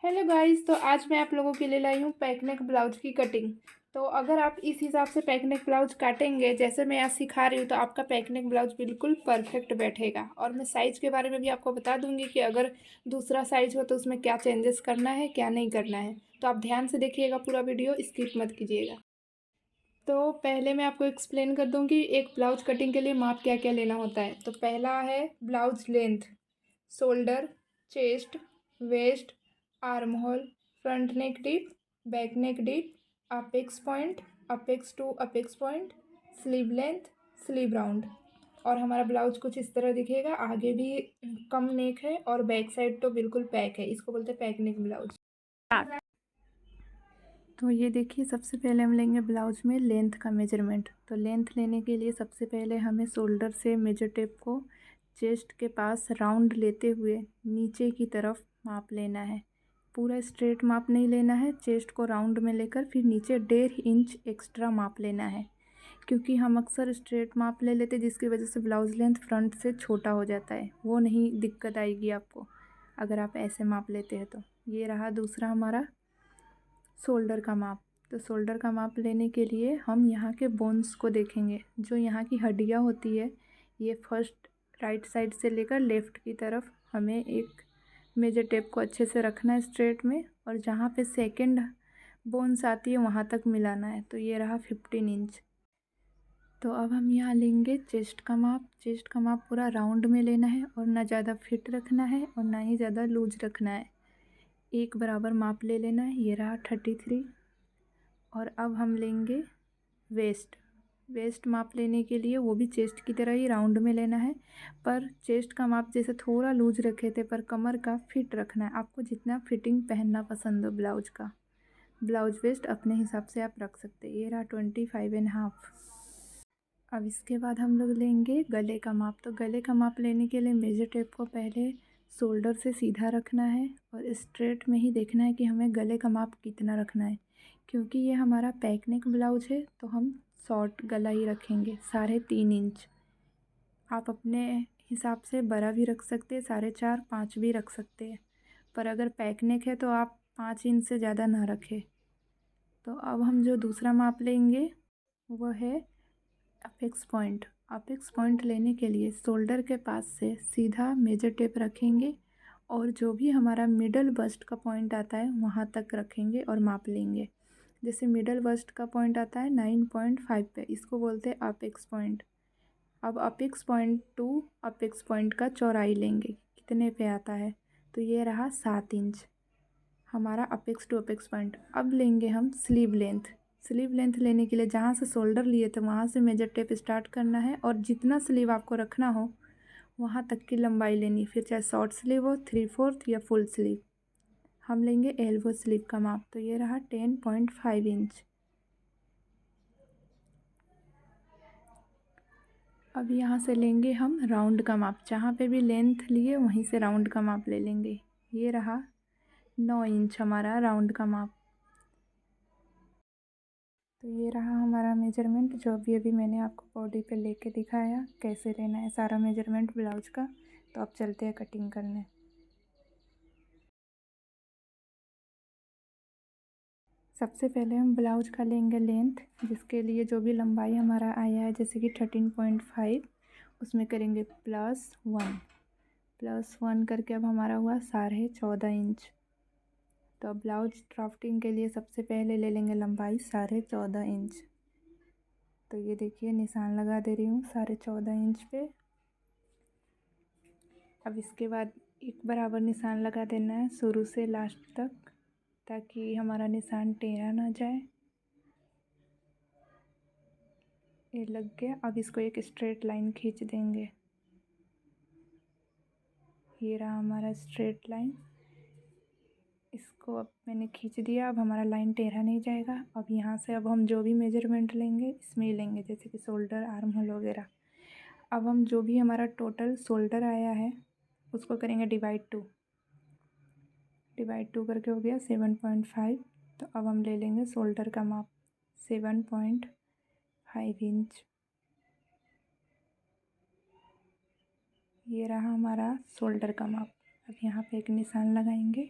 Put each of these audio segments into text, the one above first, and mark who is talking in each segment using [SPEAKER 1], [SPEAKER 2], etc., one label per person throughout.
[SPEAKER 1] Hello guys. तो आज मैं आप लोगों के लिए लाई हूँ पैकनेक ब्लाउज की कटिंग। तो अगर आप इस हिसाब से पैकनेक ब्लाउज काटेंगे जैसे मैं यहाँ सिखा रही हूँ तो आपका पैकनेक ब्लाउज बिल्कुल परफेक्ट बैठेगा। और मैं साइज़ के बारे में भी आपको बता दूंगी कि अगर दूसरा साइज़ हो तो उसमें क्या चेंजेस करना है क्या नहीं करना है। तो आप ध्यान से देखिएगा, पूरा वीडियो स्किप मत कीजिएगा। तो पहले मैं आपको एक्सप्लेन कर दूँगी एक ब्लाउज कटिंग के लिए माप क्या क्या लेना होता है। तो पहला है blouse length, shoulder, chest, waist, armhole, front neck deep, back neck deep, apex point, apex to apex point, sleeve length, sleeve round. और हमारा ब्लाउज कुछ इस तरह दिखेगा, आगे भी कम नेक है और बैक साइड तो बिल्कुल पैक है, इसको बोलते हैं पैक नेक ब्लाउज। तो ये देखिए, सबसे पहले हम लेंगे ब्लाउज में लेंथ का मेजरमेंट। तो लेंथ लेने के लिए सबसे पहले हमें शोल्डर से मेजर टेप को चेस्ट के पास राउंड लेते हुए नीचे की तरफ माप लेना है। पूरा स्ट्रेट माप नहीं लेना है, चेस्ट को राउंड में लेकर फिर नीचे 1.5 इंच एक्स्ट्रा माप लेना है। क्योंकि हम अक्सर स्ट्रेट माप ले लेते जिसकी वजह से ब्लाउज लेंथ फ्रंट से छोटा हो जाता है, वो नहीं दिक्कत आएगी आपको अगर आप ऐसे माप लेते हैं। तो ये रहा दूसरा हमारा शोल्डर का माप। तो शोल्डर का माप लेने के लिए हम यहाँ के बोन्स को देखेंगे, जो यहाँ की हड्डियाँ होती है। ये फर्स्ट राइट साइड से लेकर लेफ़्ट की तरफ हमें एक मेजर टेप को अच्छे से रखना है स्ट्रेट में, और जहाँ पे सेकंड बोन्स आती है वहाँ तक मिलाना है। तो ये रहा 15 इंच। तो अब हम यहाँ लेंगे चेस्ट का माप। चेस्ट का माप पूरा राउंड में लेना है और ना ज़्यादा फिट रखना है और ना ही ज़्यादा लूज रखना है, एक बराबर माप ले लेना है। ये रहा 33। और अब हम लेंगे वेस्ट। वेस्ट माप लेने के लिए वो भी चेस्ट की तरह ही राउंड में लेना है, पर चेस्ट का माप जैसे थोड़ा लूज रखे थे, पर कमर का फिट रखना है। आपको जितना फिटिंग पहनना पसंद हो ब्लाउज का, ब्लाउज वेस्ट अपने हिसाब से आप रख सकते हैं। ये रहा 25.5। अब इसके बाद हम लोग लेंगे गले का माप। तो गले का माप लेने के लिए मेजर टेप को पहले शोल्डर से सीधा रखना है और स्ट्रेट में ही देखना है कि हमें गले का माप कितना रखना है। क्योंकि ये हमारा पैक नेक ब्लाउज है तो हम शॉर्ट गला ही रखेंगे, 3.5 इंच। आप अपने हिसाब से बड़ा भी रख सकते हैं, 4.5 5 भी रख सकते हैं, पर अगर पैक नेक है तो आप 5 इंच से ज़्यादा ना रखें। तो अब हम जो दूसरा माप लेंगे वो है अपेक्स पॉइंट। अपेक्स पॉइंट लेने के लिए शोल्डर के पास से सीधा मेजर टेप रखेंगे और जो भी हमारा मिडल बस्ट का पॉइंट आता है वहाँ तक रखेंगे और माप लेंगे। जैसे मिडल बस्ट का पॉइंट आता है 9.5 पे, इसको बोलते हैं अपेक्स पॉइंट। अब apex point two apex point का चौड़ाई लेंगे, कितने पे आता है, तो ये रहा 7 इंच हमारा अपेक्स टू अपेक्स पॉइंट। अब लेंगे हम स्लीव लेंथ। स्लीव लेंथ लेने के लिए जहाँ से शोल्डर लिए थे वहाँ से मेजर टेप स्टार्ट करना है और जितना स्लीव आपको रखना हो वहाँ तक की लंबाई लेनी, फिर चाहे शॉर्ट स्लीव हो, 3/4 या फुल स्लीव। हम लेंगे एल्बो स्लीव का माप। तो ये रहा 10.5 इंच। अब यहाँ से लेंगे हम राउंड का माप, जहाँ पे भी लेंथ लिए वहीं से राउंड का माप ले लेंगे। ये रहा 9 इंच हमारा राउंड का माप। तो ये रहा हमारा मेजरमेंट, जो अभी अभी मैंने आपको बॉडी पे लेके दिखाया कैसे लेना है सारा मेजरमेंट ब्लाउज का। तो अब चलते हैं कटिंग करने। सबसे पहले हम ब्लाउज का लेंगे लेंथ, जिसके लिए जो भी लंबाई हमारा आया है जैसे कि 13.5, उसमें करेंगे +1। +1 करके अब हमारा हुआ 14.5 इंच। तो अब ब्लाउज ड्राफ्टिंग के लिए सबसे पहले ले लेंगे लंबाई 14.5 इंच। तो ये देखिए निशान लगा दे रही हूँ 14.5 इंच पे। अब इसके बाद एक बराबर निशान लगा देना है शुरू से लास्ट तक, ताकि हमारा निशान टेढ़ा ना जाए। ये लग गया। अब इसको एक स्ट्रेट लाइन खींच देंगे। ये रहा हमारा स्ट्रेट लाइन। इसको अब मैंने खींच दिया। अब हमारा लाइन टेढ़ा नहीं जाएगा। अब यहाँ से अब हम जो भी मेजरमेंट लेंगे इसमें ही लेंगे, जैसे कि शोल्डर, आर्म होल वगैरह। अब हम जो भी हमारा टोटल शोल्डर आया है उसको करेंगे डिवाइड 2 करके हो गया 7.5। तो अब हम ले लेंगे शोल्डर का माप 7.5 इंच। ये रहा हमारा शोल्डर का माप। अब यहाँ पे एक निशान लगाएंगे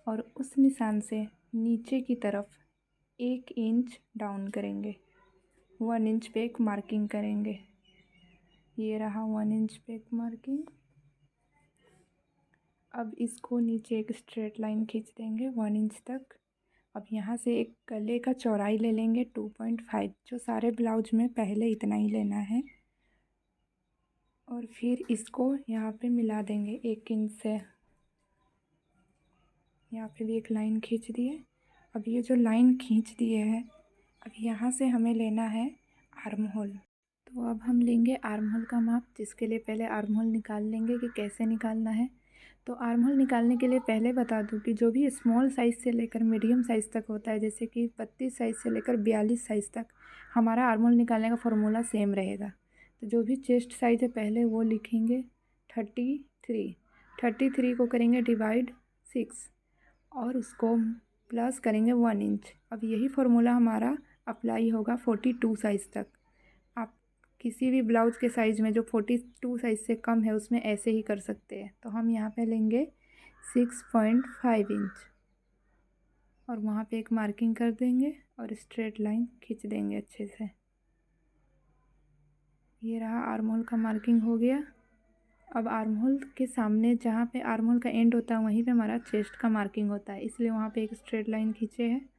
[SPEAKER 1] और उस निशान से नीचे की तरफ 1 इंच डाउन करेंगे। 1 इंच पे एक मार्किंग करेंगे। ये रहा 1 इंच पे एक मार्किंग। अब इसको नीचे एक स्ट्रेट लाइन खींच देंगे 1 इंच तक। अब यहाँ से एक गले का चौड़ाई ले लेंगे 2.5, जो सारे ब्लाउज में पहले इतना ही लेना है। और फिर इसको यहाँ पे मिला देंगे 1 इंच से। यहाँ पे भी एक लाइन खींच दिए। अब ये जो लाइन खींच दिए है, अब यहाँ से हमें लेना है आर्म होल। तो अब हम लेंगे आर्म होल का माप, जिसके लिए पहले आर्म होल निकाल लेंगे कि कैसे निकालना है। तो आर्म होल निकालने के लिए पहले बता दूं कि जो भी स्मॉल साइज़ से लेकर मीडियम साइज़ तक होता है, जैसे कि 32 साइज़ से लेकर 42 साइज़ तक, हमारा आर्म होल निकालने का फॉर्मूला सेम रहेगा। तो जो भी चेस्ट साइज़ है पहले वो लिखेंगे 33 को करेंगे डिवाइड 6 और उसको प्लस करेंगे 1 इंच। अब यही फार्मूला हमारा अप्लाई होगा 42 साइज़ तक। आप किसी भी ब्लाउज के साइज़ में जो 42 साइज़ से कम है उसमें ऐसे ही कर सकते हैं। तो हम यहाँ पे लेंगे 6.5 इंच और वहाँ पे एक मार्किंग कर देंगे और स्ट्रेट लाइन खींच देंगे अच्छे से। ये रहा आर्म होल का मार्किंग हो गया। अब आर्म होल के सामने जहाँ पे आर्म होल का एंड होता है वहीं पे हमारा चेस्ट का मार्किंग होता है, इसलिए वहाँ पे एक स्ट्रेट लाइन खींचे है।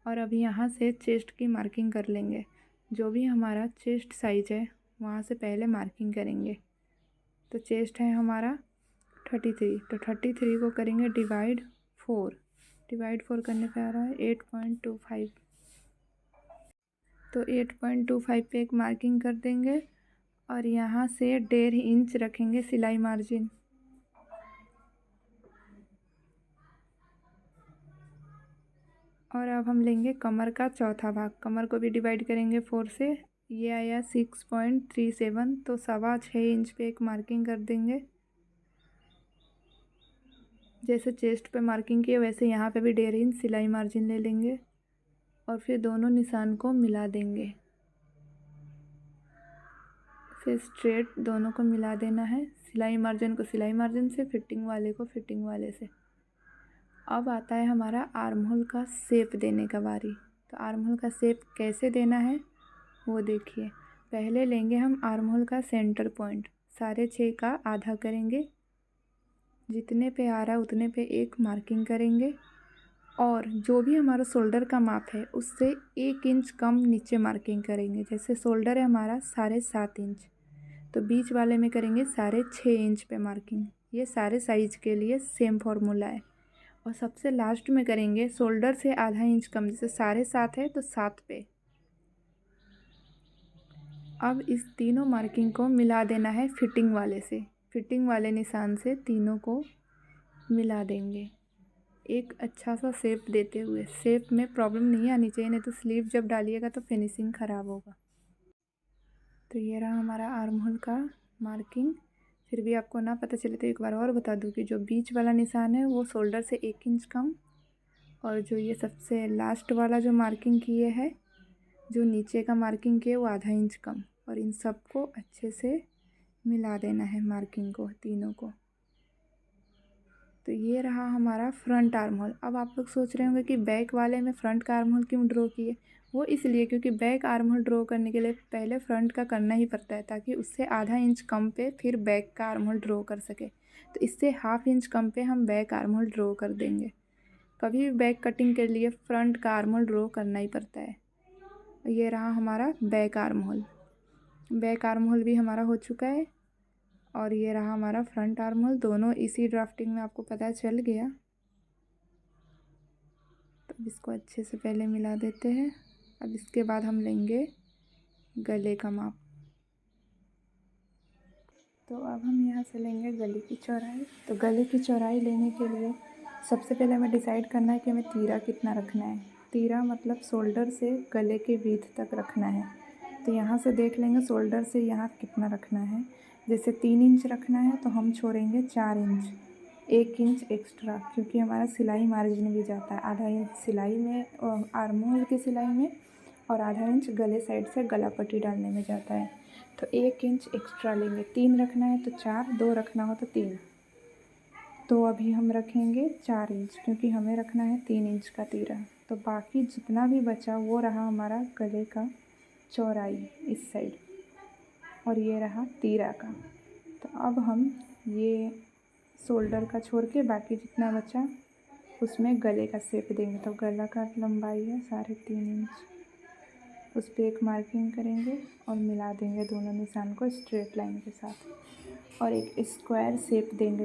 [SPEAKER 1] और अब यहाँ से चेस्ट की मार्किंग कर लेंगे। जो भी हमारा चेस्ट साइज़ है वहाँ से पहले मार्किंग करेंगे। तो चेस्ट है हमारा 33, तो 33 को करेंगे डिवाइड 4 करने पे आ रहा है 8.25। तो 8.25 पे एक मार्किंग कर देंगे और यहाँ से 1.5 इंच रखेंगे सिलाई मार्जिन। और अब हम लेंगे कमर का चौथा भाग। कमर को भी डिवाइड करेंगे 4 से, ये आया 6.37, तो 6.25 इंच पे एक मार्किंग कर देंगे। जैसे चेस्ट पे मार्किंग किए वैसे यहाँ पे भी 1.5 इंच सिलाई मार्जिन ले लेंगे और फिर दोनों निशान को मिला देंगे। फिर स्ट्रेट दोनों को मिला देना है, सिलाई मार्जिन को सिलाई मार्जिन से, फिटिंग वाले को फिटिंग वाले से। अब आता है हमारा आर्म होल का शेप देने का बारी। तो आर्म होल का शेप कैसे देना है वो देखिए। पहले लेंगे हम आर्म होल का सेंटर पॉइंट, 6.5 का आधा करेंगे, जितने पे आ रहा है उतने पे एक मार्किंग करेंगे और जो भी हमारा शोल्डर का माप है उससे 1 इंच कम नीचे मार्किंग करेंगे। जैसे शोल्डर है हमारा 7.5 इंच, तो बीच वाले में करेंगे 6.5 इंच पे मार्किंग। ये सारे साइज के लिए सेम फॉर्मूला है। और सबसे लास्ट में करेंगे शोल्डर से आधा इंच कम, जैसे 7.5 है तो 7 पे। अब इस तीनों मार्किंग को मिला देना है फिटिंग वाले से, फिटिंग वाले निशान से तीनों को मिला देंगे एक अच्छा सा शेप देते हुए। शेप में प्रॉब्लम नहीं आनी चाहिए, नहीं तो स्लीव जब डालिएगा तो फिनिशिंग ख़राब होगा। तो ये रहा हमारा आर्म होल का मार्किंग। फिर भी आपको ना पता चले तो एक बार और बता दूं कि जो बीच वाला निशान है वो शोल्डर से 1 इंच कम, और जो ये सबसे लास्ट वाला जो मार्किंग किए है, जो नीचे का मार्किंग किए वो आधा इंच कम। और इन सबको अच्छे से मिला देना है मार्किंग को, तीनों को। तो ये रहा हमारा फ्रंट आर्म होल। अब आप लोग सोच रहे होंगे कि बैक वाले में फ्रंट का आर्म होल क्यों ड्रॉ किए। वो इसलिए क्योंकि बैक आर्म होल ड्रॉ करने के लिए पहले फ्रंट का करना ही पड़ता है, ताकि उससे आधा इंच कम पे फिर बैक का आर्म होल ड्रॉ कर सके। तो इससे ½ इंच कम पे हम बैक आर्म होल ड्रॉ कर देंगे। कभी भी बैक कटिंग के लिए फ्रंट का आर्म होल ड्रॉ करना ही पड़ता है। ये रहा हमारा back arm hole. Back arm hole भी हमारा हो चुका है और ये रहा हमारा फ्रंट आर्म होल। दोनों इसी ड्राफ्टिंग में आपको पता चल गया। तो अब इसको अच्छे से पहले मिला देते हैं। अब इसके बाद हम लेंगे गले का माप। तो अब हम यहाँ से लेंगे गले की चौड़ाई। तो गले की चौड़ाई लेने के लिए सबसे पहले हमें डिसाइड करना है कि हमें तीरा कितना रखना है। तीरा मतलब शोल्डर से गले के बीच तक रखना है। तो यहाँ से देख लेंगे शोल्डर से यहाँ कितना रखना है। जैसे 3 इंच रखना है तो हम छोड़ेंगे 4 इंच, 1 इंच एक्स्ट्रा, क्योंकि हमारा सिलाई मार्जिन भी जाता है। आधा इंच सिलाई में, आर्म होल की सिलाई में, और आधा इंच गले साइड से गला पट्टी डालने में जाता है। तो 1 इंच एक्स्ट्रा लेंगे। 3 रखना है तो 4, 2 रखना हो तो 3। तो अभी हम रखेंगे 4 इंच, क्योंकि हमें रखना है 3 इंच का तीरा। तो बाकी जितना भी बचा वो रहा हमारा गले का चौड़ाई इस साइड, और ये रहा तीरा का। तो अब हम ये शोल्डर का छोड़ के बाकी जितना बचा उसमें गले का शेप देंगे। तो गला का लंबाई है 3.5 इंच, उस पर एक मार्किंग करेंगे और मिला देंगे दोनों निशान को स्ट्रेट लाइन के साथ, और एक स्क्वायर शेप देंगे।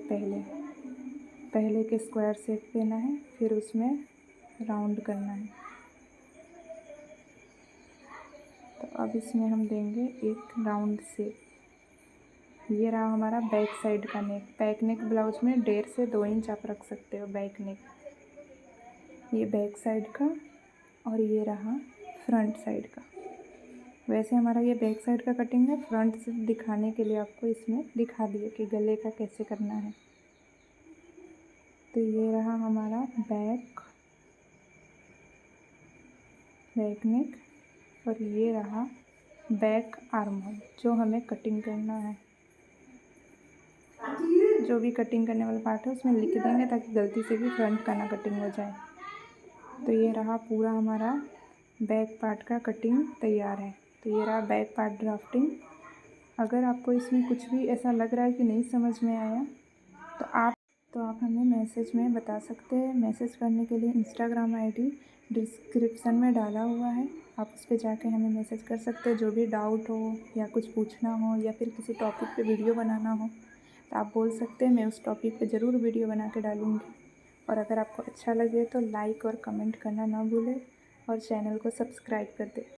[SPEAKER 1] पहले एक स्क्वायर शेप देना है, फिर उसमें राउंड करना है। तो अब इसमें हम देंगे एक राउंड शेप। ये रहा हमारा बैक साइड का नेक। बैक नेक ब्लाउज में 1.5 से 2 इंच आप रख सकते हो बैक नेक। ये बैक साइड का, और ये रहा फ्रंट साइड का। वैसे हमारा ये बैक साइड का कटिंग है, फ्रंट से दिखाने के लिए आपको इसमें दिखा दिए कि गले का कैसे करना है। तो ये रहा हमारा बैक नेक, और ये रहा बैक आर्म होल जो हमें कटिंग करना है। जो भी कटिंग करने वाला पार्ट है उसमें लिख देंगे ताकि गलती से भी फ्रंट का ना कटिंग हो जाए। तो ये रहा पूरा हमारा बैक पार्ट का कटिंग तैयार है। तो ये रहा बैक पार्ट ड्राफ्टिंग। अगर आपको इसमें कुछ भी ऐसा लग रहा है कि नहीं समझ में आया तो आप हमें मैसेज में बता सकते हैं। मैसेज करने के लिए इंस्टाग्राम आईडी डिस्क्रिप्शन में डाला हुआ है, आप उस पर जाके हमें मैसेज कर सकते हैं। जो भी डाउट हो या कुछ पूछना हो या फिर किसी टॉपिक पे वीडियो बनाना हो तो आप बोल सकते हैं। मैं उस टॉपिक पे ज़रूर वीडियो बना के डालूँगी। और अगर आपको अच्छा लगे तो लाइक और कमेंट करना ना भूलें, और चैनल को सब्सक्राइब कर दें।